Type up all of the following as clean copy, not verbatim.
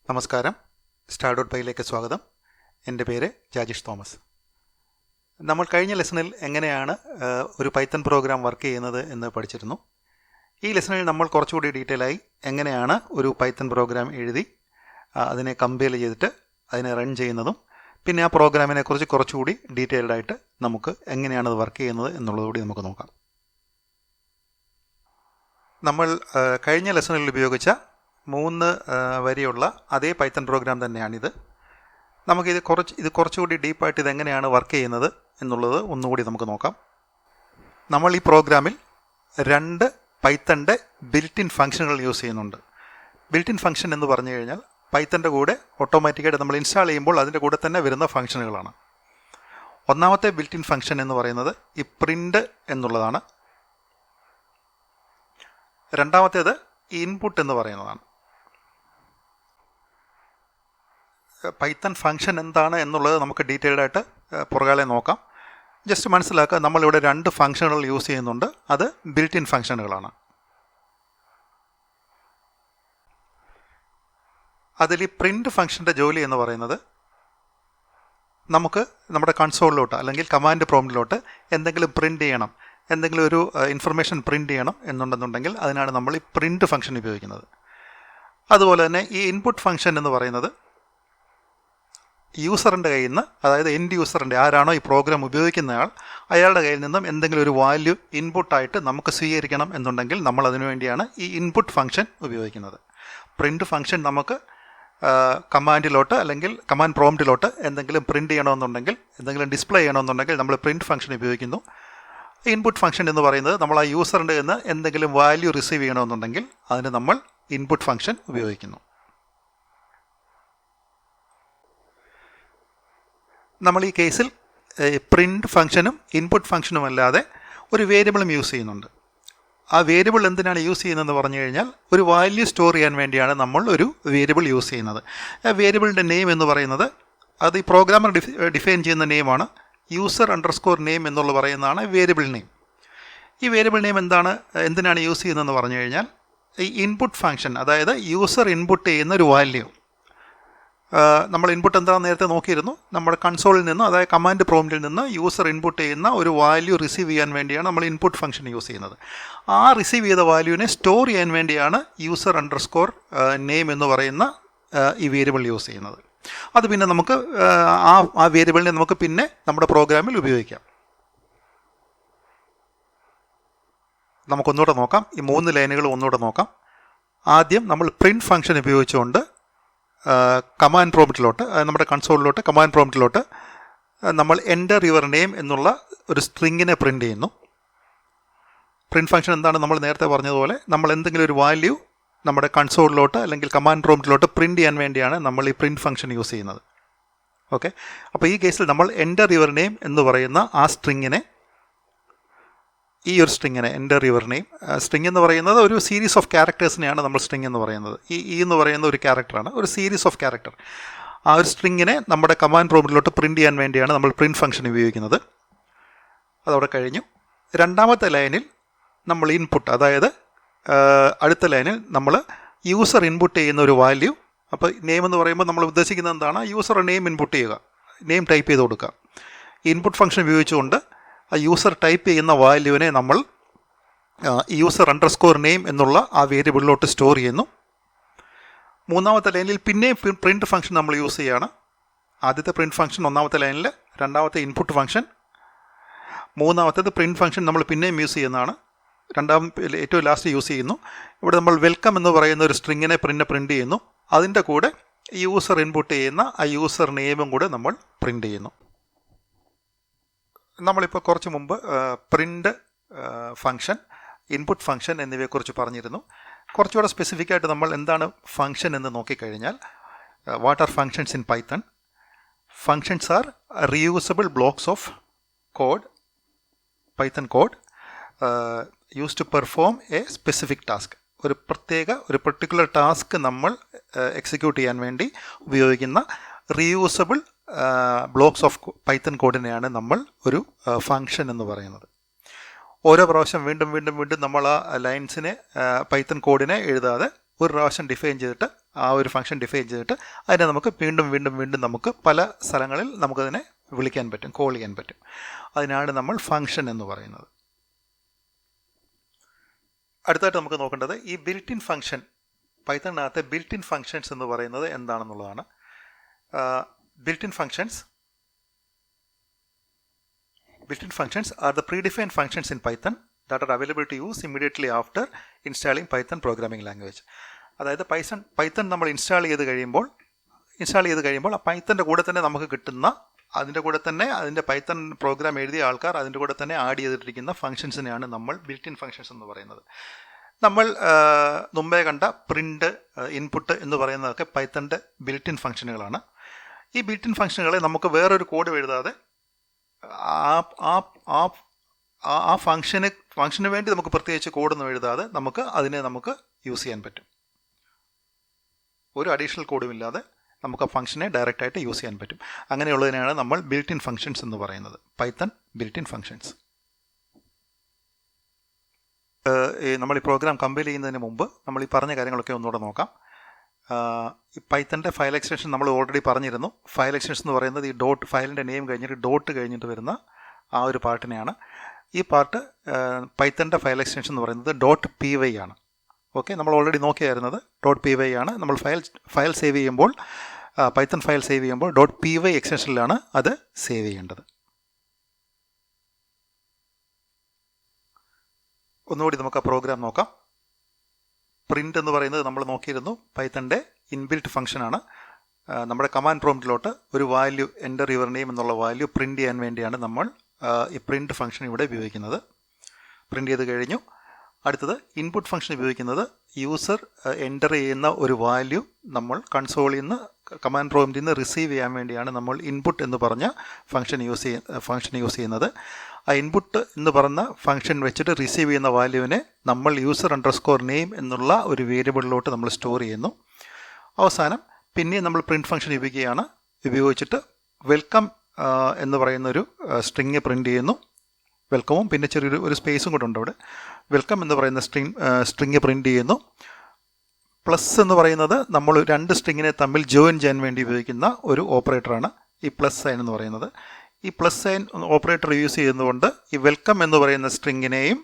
നമസ്കാരം. സ്റ്റാർ.പൈയിലേക്ക് സ്വാഗതം. എൻ്റെ പേര് ജാജിഷ് തോമസ്. നമ്മൾ കഴിഞ്ഞ ലെസണിൽ എങ്ങനെയാണ് ഒരു പൈത്തൺ പ്രോഗ്രാം വർക്ക് ചെയ്യുന്നത് എന്ന് പഠിച്ചിരുന്നു. ഈ ലെസണിൽ നമ്മൾ കുറച്ചുകൂടി ഡീറ്റെയിൽ ആയി എങ്ങനെയാണ് ഒരു പൈത്തൺ പ്രോഗ്രാം എഴുതി അതിനെ കമ്പൈൽ ചെയ്തിട്ട് അതിനെ റൺ ചെയ്യുന്നതും പിന്നെ ആ പ്രോഗ്രാമിനെ കുറിച്ച് കുറച്ചുകൂടി ഡീറ്റെയിൽഡ് ആയിട്ട് നമുക്ക് എങ്ങനെയാണ് അത് വർക്ക് ചെയ്യുന്നത് എന്നുള്ളതുകൂടി നമുക്ക് നോക്കാം. നമ്മൾ കഴിഞ്ഞ ലെസണിൽ ഉപയോഗിച്ച 3 വരിയുള്ള അതേ പൈത്തൺ പ്രോഗ്രാം തന്നെയാണിത്. നമുക്കിത് കുറച്ചുകൂടി ഡീപ്പായിട്ട് ഇതെങ്ങനെയാണ് വർക്ക് ചെയ്യുന്നത് എന്നുള്ളത് ഒന്നുകൂടി നമുക്ക് നോക്കാം. നമ്മൾ ഈ പ്രോഗ്രാമിൽ 2 പൈത്തണിൻ്റെ ബിൽറ്റ് ഇൻ ഫംഗ്ഷനുകൾ യൂസ് ചെയ്യുന്നുണ്ട്. ബിൽറ്റ് ഇൻ ഫംഗ്ഷൻ എന്ന് പറഞ്ഞു കഴിഞ്ഞാൽ പൈത്തണിൻ്റെ കൂടെ ഓട്ടോമാറ്റിക്കായിട്ട് നമ്മൾ ഇൻസ്റ്റാൾ ചെയ്യുമ്പോൾ അതിൻ്റെ കൂടെ തന്നെ വരുന്ന ഫംഗ്ഷനുകളാണ്. ഒന്നാമത്തെ ബിൽറ്റ് ഇൻ ഫംഗ്ഷൻ എന്ന് പറയുന്നത് ഈ പ്രിൻ്റ് എന്നുള്ളതാണ്. രണ്ടാമത്തേത് ഇൻപുട്ട് എന്ന് പറയുന്നതാണ്. പൈത്തൺ ഫംഗ്ഷൻ എന്താണ് എന്നുള്ളത് നമുക്ക് ഡീറ്റെയിൽഡ് ആയിട്ട് പുറകാലെ നോക്കാം. ജസ്റ്റ് മനസ്സിലാക്കുക, നമ്മളിവിടെ 2 ഫംഗ്ഷനുകൾ യൂസ് ചെയ്യുന്നുണ്ട്. അത് ബിൽറ്റ് ഇൻ ഫംഗ്ഷനുകളാണ്. അതിൽ ഈ പ്രിൻ്റ് ഫംഗ്ഷൻ്റെ ജോലി എന്ന് പറയുന്നത് നമുക്ക് നമ്മുടെ കൺസോളിലോട്ട് അല്ലെങ്കിൽ കമാൻഡ് പ്രോംപ്റ്റിലോട്ട് എന്തെങ്കിലും പ്രിൻ്റ് ചെയ്യണം, എന്തെങ്കിലും ഒരു ഇൻഫർമേഷൻ പ്രിൻ്റ് ചെയ്യണം എന്നുണ്ടെന്നുണ്ടെങ്കിൽ അതിനാണ് നമ്മൾ ഈ പ്രിൻ്റ് ഫംഗ്ഷൻ ഉപയോഗിക്കുന്നത്. അതുപോലെ തന്നെ ഈ ഇൻപുട്ട് ഫംഗ്ഷൻ എന്ന് പറയുന്നത് യൂസറിൻ്റെ കയ്യിൽ നിന്ന്, അതായത് എൻഡ് യൂസറിൻ്റെ ആരാണോ ഈ പ്രോഗ്രാം ഉപയോഗിക്കുന്ന ആൾ, അയാളുടെ കയ്യിൽ നിന്നും എന്തെങ്കിലും ഒരു വാല്യൂ ഇൻപുട്ടായിട്ട് നമുക്ക് സ്വീകരിക്കണം എന്നുണ്ടെങ്കിൽ നമ്മൾ അതിനു വേണ്ടിയാണ് ഈ ഇൻപുട്ട് ഫംഗ്ഷൻ ഉപയോഗിക്കുന്നത്. പ്രിൻ്റ് ഫംഗ്ഷൻ നമുക്ക് കമാൻഡിലോട്ട് അല്ലെങ്കിൽ കമാൻഡ് പ്രോംപ്റ്റിലോട്ട് എന്തെങ്കിലും പ്രിൻ്റ് ചെയ്യണമെന്നുണ്ടെങ്കിൽ, എന്തെങ്കിലും ഡിസ്പ്ലേ ചെയ്യണമെന്നുണ്ടെങ്കിൽ നമ്മൾ പ്രിൻ്റ് ഫംഗ്ഷൻ ഉപയോഗിക്കുന്നു. ഇൻപുട്ട് ഫംഗ്ഷൻ എന്ന് പറയുന്നത് നമ്മൾ ആ യൂസറിൻ്റെ നിന്ന് എന്തെങ്കിലും വാല്യൂ റിസീവ് ചെയ്യണമെന്നുണ്ടെങ്കിൽ അതിന് നമ്മൾ ഇൻപുട്ട് ഫംഗ്ഷൻ ഉപയോഗിക്കുന്നു. നമ്മൾ ഈ കേസിൽ പ്രിൻ്റ് ഫംഗ്ഷനും ഇൻപുട്ട് ഫംഗ്ഷനും അല്ലാതെ ഒരു വേരിയബിളും യൂസ് ചെയ്യുന്നുണ്ട്. ആ വേരിയബിൾ എന്തിനാണ് യൂസ് ചെയ്യുന്നതെന്ന് പറഞ്ഞു കഴിഞ്ഞാൽ ഒരു വാല്യൂ സ്റ്റോർ ചെയ്യാൻ വേണ്ടിയാണ് നമ്മൾ ഒരു വേരിയബിൾ യൂസ് ചെയ്യുന്നത്. ആ വേരിയബിളിൻ്റെ നെയിം എന്ന് പറയുന്നത് അത് ഈ പ്രോഗ്രാമർ ഡിഫൈൻ ചെയ്യുന്ന നെയിമാണ്. യൂസർ അണ്ടർസ്കോർ നെയിം എന്നുള്ള പറയുന്നതാണ് വേരിയബിൾ നെയിം. ഈ വേരിയബിൾ നെയിം എന്തിനാണ് യൂസ് ചെയ്യുന്നതെന്ന് പറഞ്ഞു കഴിഞ്ഞാൽ ഈ ഇൻപുട്ട് ഫംഗ്ഷൻ, അതായത് യൂസർ ഇൻപുട്ട് ചെയ്യുന്ന ഒരു വാല്യൂ, നമ്മൾ ഇൻപുട്ട് എന്താണെന്ന് നേരത്തെ നോക്കിയിരുന്നു. നമ്മുടെ കൺസോളിൽ നിന്ന്, അതായത് കമാൻഡ് പ്രോംപ്റ്റിൽ നിന്ന് യൂസർ ഇൻപുട്ട് ചെയ്യുന്ന ഒരു വാല്യൂ റിസീവ് ചെയ്യാൻ വേണ്ടിയാണ് നമ്മൾ ഇൻപുട്ട് ഫംഗ്ഷൻ യൂസ് ചെയ്യുന്നത്. ആ റിസീവ് ചെയ്ത വാല്യൂവിനെ സ്റ്റോർ ചെയ്യാൻ വേണ്ടിയാണ് യൂസർ അണ്ടർസ്കോർ നെയിം എന്ന് പറയുന്ന ഈ വേരിയബിൾ യൂസ് ചെയ്യുന്നത്. അത് പിന്നെ നമുക്ക് ആ വേരിയബിളിനെ നമുക്ക് പിന്നെ നമ്മുടെ പ്രോഗ്രാമിൽ ഉപയോഗിക്കാം. നമുക്കൊന്നുകൂടെ നോക്കാം. ഈ 3 ലൈനുകൾ ഒന്നുകൂടെ നോക്കാം. ആദ്യം നമ്മൾ പ്രിൻ്റ് ഫംഗ്ഷൻ ഉപയോഗിച്ചുകൊണ്ട് കമാൻഡ് പ്രോംപ്റ്റിലോട്ട്, നമ്മുടെ കൺസോളിലോട്ട് കമാൻഡ് പ്രോംപ്റ്റിലോട്ട് നമ്മൾ എൻ്റർ യുവർ നെയിം എന്നുള്ള ഒരു സ്ട്രിങ്ങിനെ പ്രിൻ്റ് ചെയ്യുന്നു. പ്രിൻ്റ് ഫംഗ്ഷൻ എന്താണ്? നമ്മൾ നേരത്തെ പറഞ്ഞതുപോലെ നമ്മൾ എന്തെങ്കിലും ഒരു വാല്യൂ നമ്മുടെ കൺസോളിലോട്ട് അല്ലെങ്കിൽ കമാൻഡ് പ്രോംപ്റ്റിലോട്ട് പ്രിൻ്റ് ചെയ്യാൻ വേണ്ടിയാണ് നമ്മൾ ഈ പ്രിൻ്റ് ഫംഗ്ഷൻ യൂസ് ചെയ്യുന്നത്. ഓക്കെ, അപ്പോൾ ഈ കേസിൽ നമ്മൾ എൻ്റർ യുവർ നെയിം എന്ന് പറയുന്ന ആ സ്ട്രിങ്ങിനെ, ഈ ഒരു സ്ട്രിങ്ങിനെ എൻ്റർ യുവർ നെയിം, സ്ട്രിങ് എന്ന് പറയുന്നത് ഒരു സീരീസ് ഓഫ് ക്യാരക്ടേഴ്സിനെയാണ് നമ്മൾ സ്ട്രിങ് എന്ന് പറയുന്നത്. ഈ എന്ന് പറയുന്ന ഒരു ക്യാരക്ടറാണ്, ഒരു സീരീസ് ഓഫ് ക്യാരക്ടർ. ആ ഒരു സ്ട്രിങ്ങിനെ നമ്മുടെ കമാൻഡ് പ്രോംപ്റ്റിലോട്ട് പ്രിൻ്റ് ചെയ്യാൻ വേണ്ടിയാണ് നമ്മൾ പ്രിൻ്റ് ഫംഗ്ഷൻ ഉപയോഗിക്കുന്നത്. അതവിടെ കഴിഞ്ഞു. രണ്ടാമത്തെ ലൈനിൽ നമ്മൾ ഇൻപുട്ട്, അതായത് അടുത്ത ലൈനിൽ നമ്മൾ യൂസർ ഇൻപുട്ട് ചെയ്യുന്ന ഒരു വാല്യൂ, അപ്പോൾ നെയിം എന്ന് പറയുമ്പോൾ നമ്മൾ ഉദ്ദേശിക്കുന്നത് എന്താണ്? യൂസർ നെയിം ഇൻപുട്ട് ചെയ്യുക, നെയിം ടൈപ്പ് ചെയ്ത് കൊടുക്കുക. ഇൻപുട്ട് ഫംഗ്ഷൻ ഉപയോഗിച്ചുകൊണ്ട് ആ യൂസർ ടൈപ്പ് ചെയ്യുന്ന വാല്യൂവിനെ നമ്മൾ യൂസർ അണ്ടർസ്കോർ നെയിം എന്നുള്ള ആ വേരിയബിളിലോട്ട് സ്റ്റോർ ചെയ്യുന്നു. മൂന്നാമത്തെ ലൈനിൽ പിന്നെയും പ്രിൻ്റ് ഫംഗ്ഷൻ നമ്മൾ യൂസ് ചെയ്യുകയാണ്. ആദ്യത്തെ പ്രിൻ്റ് ഫംഗ്ഷൻ ഒന്നാമത്തെ ലൈനിൽ, രണ്ടാമത്തെ ഇൻപുട്ട് ഫംഗ്ഷൻ, മൂന്നാമത്തേത് പ്രിൻ്റ് ഫംഗ്ഷൻ നമ്മൾ പിന്നെയും യൂസ് ചെയ്യുന്നതാണ്. ഏറ്റവും ലാസ്റ്റ് യൂസ് ചെയ്യുന്നു. ഇവിടെ നമ്മൾ വെൽക്കം എന്ന് പറയുന്ന ഒരു സ്ട്രിങ്ങിനെ പ്രിൻ്റ് ചെയ്യുന്നു. അതിൻ്റെ കൂടെ യൂസർ ഇൻപുട്ട് ചെയ്യുന്ന ആ യൂസർ നെയിമും കൂടെ നമ്മൾ പ്രിൻ്റ് ചെയ്യുന്നു. നമ്മളിപ്പോൾ കുറച്ച് മുമ്പ് പ്രിൻ്റ് ഫംഗ്ഷൻ, ഇൻപുട്ട് ഫംഗ്ഷൻ എന്നിവയെക്കുറിച്ച് പറഞ്ഞിരുന്നു. കുറച്ചുകൂടെ സ്പെസിഫിക് ആയിട്ട് നമ്മൾ എന്താണ് ഫംഗ്ഷൻ എന്ന് നോക്കിക്കഴിഞ്ഞാൽ, what are functions in Python? Functions are reusable blocks of code, Python code use to perform a specific task. ഒരു പെർട്ടിക്കുലർ ടാസ്ക് നമ്മൾ എക്സിക്യൂട്ട് ചെയ്യാൻ വേണ്ടി ഉപയോഗിക്കുന്ന റീയൂസബിൾ ബ്ലോക്സ് ഓഫ് പൈത്തൺ കോഡിനെയാണ് നമ്മൾ ഒരു ഫംഗ്ഷൻ എന്ന് പറയുന്നത്. ഓരോ പ്രാവശ്യം വീണ്ടും നമ്മൾ ആ ലൈൻസിനെ, പൈത്തൺ കോഡിനെ എഴുതാതെ ഒരു പ്രാവശ്യം ഡിഫൈൻ ചെയ്തിട്ട് ആ ഒരു ഫംഗ്ഷൻ ഡിഫൈൻ ചെയ്തിട്ട് അതിനെ നമുക്ക് വീണ്ടും വീണ്ടും വീണ്ടും നമുക്ക് പല സ്ഥലങ്ങളിൽ നമുക്കതിനെ വിളിക്കാൻ പറ്റും, കോൾ ചെയ്യാൻ പറ്റും. അതിനാണ് നമ്മൾ ഫംഗ്ഷൻ എന്ന് പറയുന്നത്. അടുത്തായിട്ട് നമുക്ക് നോക്കേണ്ടത് ഈ ബിൽറ്റ് ഇൻ ഫംഗ്ഷൻ, പൈത്തണിനകത്തെ ബിൽറ്റ് ഇൻ ഫംഗ്ഷൻസ് എന്ന് പറയുന്നത് എന്താണെന്നുള്ളതാണ്. Built in functions are the predefined functions in Python that are available to use immediately after installing Python programming language. അതായത് പൈത്തൺ നമ്മൾ ഇൻസ്റ്റാൾ ചെയ്ത് കഴിയുമ്പോൾ ആ പൈത്തൻ്റെ കൂടെ തന്നെ നമുക്ക് കിട്ടുന്ന, അതിൻ്റെ കൂടെ തന്നെ അതിൻ്റെ പൈത്തൺ പ്രോഗ്രാം എഴുതിയ ആൾക്കാർ അതിൻ്റെ കൂടെ തന്നെ ആഡ് ചെയ്തിട്ടിരിക്കുന്ന ഫംഗ്ഷൻസിനെയാണ് നമ്മൾ ബിൽറ്റ് ഇൻ ഫംഗ്ഷൻസ് എന്ന് പറയുന്നത്. നമ്മൾ മുമ്പേ കണ്ട പ്രിൻ്റ്, ഇൻപുട്ട് എന്ന് പറയുന്നതൊക്കെ പൈത്തൻ്റെ ബിൽറ്റ് ഇൻ ഫംഗ്ഷനുകളാണ്. ഈ ബിൽറ്റ് ഇൻ ഫംഗ്ഷനുകളെ നമുക്ക് വേറൊരു കോഡ് എഴുതാതെ ആ ഫംഗ്ഷന് വേണ്ടി നമുക്ക് പ്രത്യേകിച്ച് കോഡൊന്നും എഴുതാതെ നമുക്ക് യൂസ് ചെയ്യാൻ പറ്റും. ഒരു അഡീഷണൽ കോഡും ഇല്ലാതെ നമുക്ക് ആ ഫംഗ്ഷനെ ഡയറക്റ്റായിട്ട് യൂസ് ചെയ്യാൻ പറ്റും. അങ്ങനെയുള്ളതിനാണ് നമ്മൾ ബിൽറ്റ് ഇൻ ഫംഗ്ഷൻസ് എന്ന് പറയുന്നത്, പൈത്തൺ ബിൽറ്റ് ഇൻ ഫംഗ്ഷൻസ്. നമ്മൾ ഈ പ്രോഗ്രാം കമ്പൈൽ ചെയ്യുന്നതിന് മുമ്പ് നമ്മൾ ഈ പറഞ്ഞ കാര്യങ്ങളൊക്കെ ഒന്നുകൂടെ നോക്കാം. ഈ പൈത്തൻ്റെ ഫയൽ എക്സ്റ്റൻഷൻ നമ്മൾ ഓൾറെഡി പറഞ്ഞിരുന്നു. ഫയൽ എക്സ്റ്റൻഷൻ എന്ന് പറയുന്നത് ഈ ഡോട്ട്, ഫയലിൻ്റെ നെയിം കഴിഞ്ഞിട്ട് ഡോട്ട് കഴിഞ്ഞിട്ട് വരുന്ന ആ ഒരു പാർട്ടിനെയാണ്. ഈ പാർട്ട് പൈത്തൻ്റെ ഫയൽ എക്സ്റ്റൻഷൻ എന്ന് പറയുന്നത് .py ആണ്. ഓക്കെ, നമ്മൾ ഓൾറെഡി നോക്കിയായിരുന്നത് .py ആണ്. നമ്മൾ ഫയൽ സേവ് ചെയ്യുമ്പോൾ, പൈത്തൺ ഫയൽ സേവ് ചെയ്യുമ്പോൾ .py എക്സ്റ്റൻഷനിലാണ് അത് സേവ് ചെയ്യേണ്ടത്. ഒന്നുകൂടി നമുക്ക് ആ പ്രോഗ്രാം നോക്കാം. പ്രിൻ്റ് എന്ന് പറയുന്നത് നമ്മൾ നോക്കിയിരുന്നു പൈത്തൻ്റെ ഇൻബിൽറ്റ് ഫംഗ്ഷനാണ്. നമ്മുടെ കമാൻഡ് പ്രോംപ്റ്റിലോട്ട് ഒരു വാല്യൂ, എൻ്റർ യുവർ നെയിം എന്നുള്ള വാല്യൂ പ്രിൻ്റ് ചെയ്യാൻ വേണ്ടിയാണ് നമ്മൾ ഈ പ്രിൻ്റ് ഫംഗ്ഷൻ ഇവിടെ ഉപയോഗിക്കുന്നത്. പ്രിൻ്റ് ചെയ്ത് കഴിഞ്ഞു. അടുത്തത് ഇൻപുട്ട് ഫംഗ്ഷൻ ഉപയോഗിക്കുന്നത് യൂസർ എൻ്റർ ചെയ്യുന്ന ഒരു വാല്യൂ നമ്മൾ കൺസോളിൽ നിന്ന്, കമാൻഡ് പ്രോംപ്റ്റിൽ നിന്ന് റിസീവ് ചെയ്യാൻ വേണ്ടിയാണ് നമ്മൾ ഇൻപുട്ട് എന്ന് പറഞ്ഞ ഫംഗ്ഷൻ യൂസ് ചെയ്യുന്നത്. ആ ഇൻപുട്ട് എന്ന് പറഞ്ഞ ഫംഗ്ഷൻ വെച്ചിട്ട് റിസീവ് ചെയ്യുന്ന വാല്യൂവിനെ നമ്മൾ user_name എന്നുള്ള ഒരു വേരിയബിളിലോട്ട് നമ്മൾ സ്റ്റോർ ചെയ്യുന്നു. അവസാനം പിന്നെ നമ്മൾ പ്രിൻറ്റ് ഫംഗ്ഷൻ ഉപയോഗിച്ചിട്ട് വെൽക്കം എന്ന് പറയുന്നൊരു സ്ട്രിങ് പ്രിൻറ്റ് ചെയ്യുന്നു. വെൽക്കമും പിന്നെ ചെറിയൊരു സ്പേസും കൂടെ ഉണ്ട് അവിടെ. വെൽക്കം എന്ന് പറയുന്ന സ്ട്രിങ് പ്രിൻറ്റ് ചെയ്യുന്നു. പ്ലസ് എന്ന് പറയുന്നത് നമ്മൾ രണ്ട് സ്ട്രിങ്ങിനെ തമ്മിൽ ജോയിൻ ചെയ്യാൻ വേണ്ടി ഉപയോഗിക്കുന്ന ഒരു ഓപ്പറേറ്ററാണ് ഈ പ്ലസ് സൈൻ എന്ന് പറയുന്നത്. ഈ പ്ലസ് സൈൻ ഓപ്പറേറ്റർ യൂസ് ചെയ്യുന്നതുകൊണ്ട് ഈ വെൽക്കം എന്ന് പറയുന്ന സ്ട്രിങ്ങിനെയും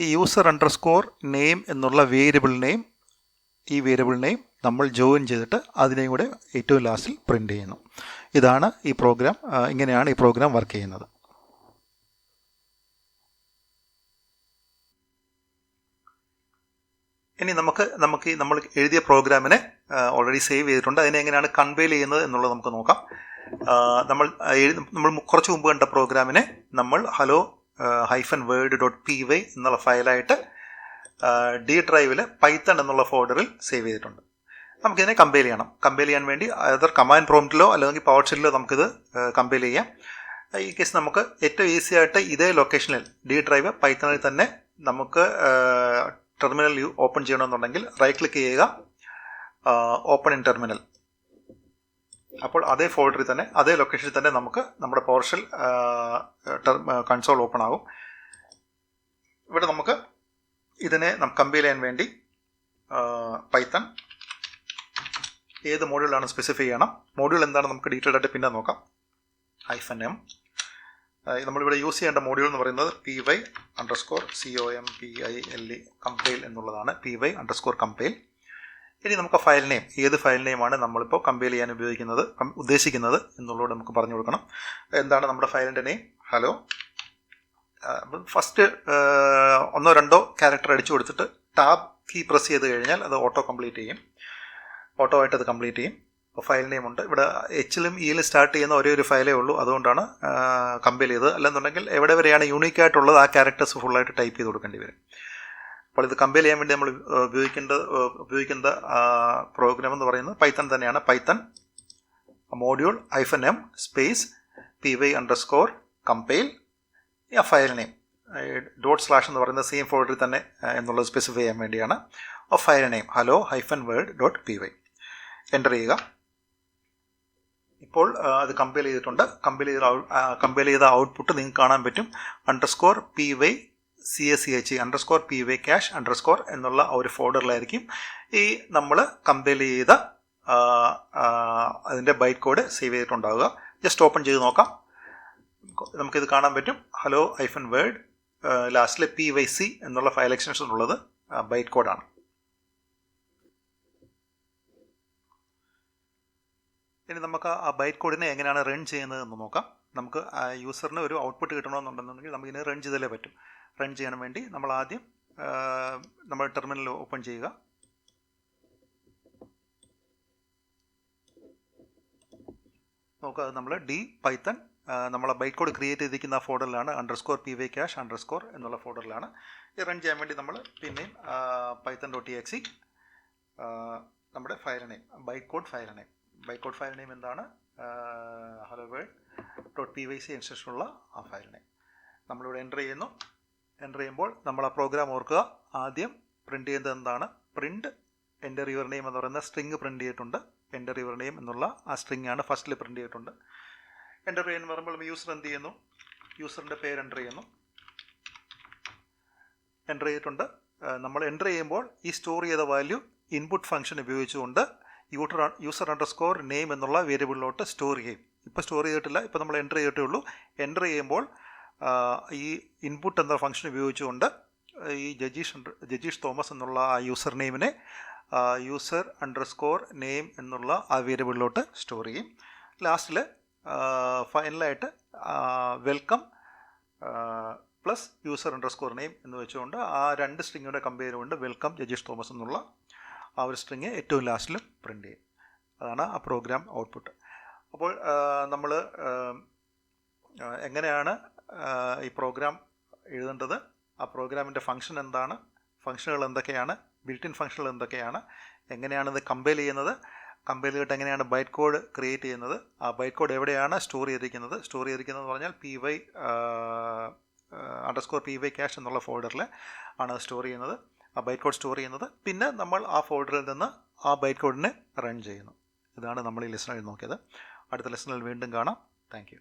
ഈ user_name എന്നുള്ള വേരിയബിളിനെയും നമ്മൾ ജോയിൻ ചെയ്തിട്ട് അതിനെയും കൂടെ ഏറ്റവും ലാസ്റ്റിൽ പ്രിൻ്റ് ചെയ്യുന്നു. ഇതാണ് ഈ പ്രോഗ്രാം. ഇങ്ങനെയാണ് ഈ പ്രോഗ്രാം വർക്ക് ചെയ്യുന്നത്. ഇനി നമ്മൾ എഴുതിയ പ്രോഗ്രാമിനെ ഓൾറെഡി സേവ് ചെയ്തിട്ടുണ്ട്. അതിനെ എങ്ങനെയാണ് കമ്പൈൽ ചെയ്യുന്നത് എന്നുള്ളത് നമുക്ക് നോക്കാം. നമ്മൾ കുറച്ച് മുമ്പ് കണ്ട പ്രോഗ്രാമിനെ നമ്മൾ hello-word.py എന്നുള്ള ഫയലായിട്ട് ഡി ഡ്രൈവിൽ പൈത്തൺ എന്നുള്ള ഫോൾഡറിൽ സേവ് ചെയ്തിട്ടുണ്ട്. നമുക്കിതിനെ കമ്പൈൽ ചെയ്യണം. കമ്പൈൽ ചെയ്യാൻ വേണ്ടി അതർ കമാൻഡ് പ്രോംപ്റ്റിലോ അല്ലെങ്കിൽ പവർ ഷെല്ലിലോ നമുക്കിത് കമ്പൈൽ ചെയ്യാം. ഈ കേസ് നമുക്ക് ഏറ്റവും ഈസി ആയിട്ട് ഇതേ ലൊക്കേഷനിൽ ഡി ഡ്രൈവ് പൈത്തണിൽ തന്നെ നമുക്ക് ടെർമിനൽ ഓപ്പൺ ചെയ്യണമെന്നുണ്ടെങ്കിൽ റൈറ്റ് ക്ലിക്ക് ചെയ്യുക, ഓപ്പൺ ഇൻ ടെർമിനൽ. അപ്പോൾ അതേ ഫോൾഡറിൽ തന്നെ, അതേ ലൊക്കേഷനിൽ തന്നെ നമുക്ക് നമ്മുടെ പവർഷെൽ കൺസോൾ ഓപ്പൺ ആകും. ഇവിടെ നമുക്ക് ഇതിനെ കമ്പൈൽ ചെയ്യാൻ വേണ്ടി പൈത്തൺ ഏത് മോഡ്യൂളാണ് സ്പെസിഫൈ ചെയ്യണം. മോഡ്യൂൾ എന്താണ് നമുക്ക് ഡീറ്റെയിൽഡ് ആയിട്ട് പിന്നെ നോക്കാം. -m. നമ്മളിവിടെ യൂസ് ചെയ്യേണ്ട മോഡ്യൂൾ എന്ന് പറയുന്നത് py_compile കമ്പൈൽ എന്നുള്ളതാണ്. py_compile. ഇനി നമുക്ക് ഫയൽ നെയിം, ഏത് ഫയൽ നെയിമാണ് നമ്മളിപ്പോൾ കമ്പൈൽ ചെയ്യാൻ ഉദ്ദേശിക്കുന്നത് എന്നുള്ളത് നമുക്ക് പറഞ്ഞു കൊടുക്കണം. എന്താണ് നമ്മുടെ ഫയലിൻ്റെ നെയിം? ഹലോ. ഫസ്റ്റ് 1-2 ക്യാരക്ടർ അടിച്ചു കൊടുത്തിട്ട് ടാബ് കീ പ്രസ് ചെയ്ത് കഴിഞ്ഞാൽ അത് ഓട്ടോ ആയിട്ട് അത് കംപ്ലീറ്റ് ചെയ്യും. അപ്പോൾ ഫയൽ നെയിം ഉണ്ട്. ഇവിടെ എച്ചിലും ഇയിലും സ്റ്റാർട്ട് ചെയ്യുന്ന ഒരേ ഒരു ഫയലേ ഉള്ളൂ, അതുകൊണ്ടാണ് കമ്പൈൽ ചെയ്തത്. അല്ലെന്നുണ്ടെങ്കിൽ എവിടെ വരെയാണ് യൂണീക്കായിട്ടുള്ളത് ആ ക്യാരക്ടേഴ്സ് ഫുള്ളായിട്ട് ടൈപ്പ് ചെയ്ത് കൊടുക്കേണ്ടി വരും. അപ്പോൾ ഇത് കമ്പൈൽ ചെയ്യാൻ വേണ്ടി നമ്മൾ ഉപയോഗിക്കുന്ന പ്രോഗ്രാം എന്ന് പറയുന്നത് പൈത്തൺ തന്നെയാണ്. Python module -m space py_compile. ആ ഫയൽ നെയിം // എന്ന് പറയുന്ന സെയിം ഫോൾഡറിൽ തന്നെ എന്നുള്ളത് സ്പെസിഫൈ ചെയ്യാൻ വേണ്ടിയാണ്. ആ ഫയൽ നെയിം hello-word.py. എൻ്റർ ചെയ്യുക. ഇപ്പോൾ അത് കമ്പൈൽ ചെയ്തിട്ടുണ്ട്. കമ്പൈൽ ചെയ്ത ഔട്ട്പുട്ട് നിങ്ങൾക്ക് കാണാൻ പറ്റും. _py CACH_PY_cache_ എന്നുള്ള ഒരു ഫോൾഡറിലായിരിക്കും ഈ നമ്മൾ കമ്പൈൽ ചെയ്ത അതിൻ്റെ ബൈറ്റ് കോഡ് സേവ് ചെയ്തിട്ടുണ്ടാവുക. ജസ്റ്റ് ഓപ്പൺ ചെയ്ത് നോക്കാം. നമുക്കിത് കാണാൻ പറ്റും. hello-word ലാസ്റ്റിൽ PYC എന്നുള്ള ഫയൽ എക്സ്റ്റൻഷൻ ഉള്ളത് ബൈറ്റ് കോഡാണ്. ഇനി നമുക്ക് ആ ബൈറ്റ് കോഡിനെ എങ്ങനെയാണ് റൺ ചെയ്യുന്നത് എന്ന് നോക്കാം. നമുക്ക് യൂസറിന് ഒരു ഔട്ട്പുട്ട് കിട്ടണമെന്നുണ്ടെന്നുണ്ടെങ്കിൽ നമുക്കിതിനെ റൺ ചെയ്താലേ പറ്റും. റൺ ചെയ്യാൻ വേണ്ടി നമ്മൾ ആദ്യം നമ്മൾ ടെർമിനൽ ഓപ്പൺ ചെയ്യുക. നോക്കുക, അത് നമ്മൾ python നമ്മളെ ബൈറ്റ് കോഡ് ക്രിയേറ്റ് ചെയ്തിരിക്കുന്ന ഫോൾഡറിലാണ് _PYcache_ എന്നുള്ള ഫോൾഡറിലാണ്. ഈ റൺ ചെയ്യാൻ വേണ്ടി നമ്മൾ പിന്നെയും python.exe നമ്മുടെ file name byte code file name എന്താണ് hello-world.pyc അനുസരിച്ചുള്ള ആ ഫയൽ നെയിം നമ്മളിവിടെ എൻ്റർ ചെയ്യുന്നു. എൻ്റർ ചെയ്യുമ്പോൾ നമ്മൾ ആ പ്രോഗ്രാം ഓർക്കുക. ആദ്യം പ്രിൻറ്റ് ചെയ്യുന്നത് എന്താണ്? പ്രിൻറ്റ് എൻ്റെ റിവർ നെയിം എന്ന് പറയുന്ന സ്ട്രിങ് പ്രിൻറ്റ് ചെയ്തിട്ടുണ്ട്. എൻ്റെ റിവർ നെയിം എന്നുള്ള ആ സ്ട്രിങ് ആണ് ഫസ്റ്റിൽ പ്രിൻറ്റ് ചെയ്തിട്ടുണ്ട്. എൻ്റർ ചെയ്യുന്ന പറയുമ്പോൾ യൂസർ എന്ത് ചെയ്യുന്നു? യൂസറിൻ്റെ പേര് എൻ്റർ ചെയ്യുന്നു. എൻ്റർ ചെയ്തിട്ടുണ്ട്. നമ്മൾ എൻ്റർ ചെയ്യുമ്പോൾ ഈ സ്റ്റോർ ചെയ്ത വാല്യൂ ഇൻപുട്ട് ഫംഗ്ഷൻ ഉപയോഗിച്ചുകൊണ്ട് user_name എന്നുള്ള വേരിയബിളിലോട്ട് സ്റ്റോർ ചെയ്യും. ഇപ്പോൾ സ്റ്റോർ ചെയ്തിട്ടില്ല, ഇപ്പോൾ നമ്മൾ എൻ്റർ ചെയ്തിട്ടേ ഉള്ളൂ. എൻ്റർ ചെയ്യുമ്പോൾ ഈ ഇൻപുട്ട് എന്ന ഫംഗ്ഷൻ ഉപയോഗിച്ചുകൊണ്ട് ഈ ജജീഷ് തോമസ് എന്നുള്ള ആ യൂസർ നെയിമിനെ user_name എന്നുള്ള ആ വേരിയബിളിലോട്ട് സ്റ്റോർ ചെയ്യും. ലാസ്റ്റിൽ ഫൈനലായിട്ട് വെൽക്കം പ്ലസ് user_name എന്ന് വെച്ചുകൊണ്ട് ആ രണ്ട് സ്ട്രിങ്ങുടെ കമ്പയർ കൊണ്ട് വെൽക്കം ജജീഷ് തോമസ് എന്നുള്ള ആ ഒരു സ്ട്രിങ് ഏറ്റവും ലാസ്റ്റിൽ പ്രിൻ്റ് ചെയ്യും. അതാണ് ആ പ്രോഗ്രാം ഔട്ട്പുട്ട്. അപ്പോൾ നമ്മൾ എങ്ങനെയാണ് ഈ പ്രോഗ്രാം എഴുതേണ്ടത്, ആ പ്രോഗ്രാമിൻ്റെ ഫംഗ്ഷൻ എന്താണ്, ഫംഗ്ഷനുകൾ എന്തൊക്കെയാണ്, ബിൽറ്റ് ഇൻ ഫംഗ്ഷനുകൾ എന്തൊക്കെയാണ്, എങ്ങനെയാണ് ഇത് കമ്പൈൽ ചെയ്യുന്നത്, കമ്പൈൽ ചെയ്തിട്ട് എങ്ങനെയാണ് ബൈറ്റ് കോഡ് ക്രിയേറ്റ് ചെയ്യുന്നത്, ആ ബൈറ്റ് കോഡ് എവിടെയാണ് സ്റ്റോർ ചെയ്തിരിക്കുന്നത് എന്ന് പറഞ്ഞാൽ PY_PYcache എന്നുള്ള ഫോൾഡറിൽ ആണ് സ്റ്റോർ ചെയ്യുന്നത്, ആ ബൈറ്റ് കോഡ് സ്റ്റോർ ചെയ്യുന്നത്. പിന്നെ നമ്മൾ ആ ഫോൾഡറിൽ നിന്ന് ആ ബൈറ്റ് കോഡിനെ റൺ ചെയ്യുന്നു. ഇതാണ് നമ്മൾ ഈ ലെസണിൽ നോക്കിയത്. അടുത്ത ലെസണിൽ വീണ്ടും കാണാം. Thank you.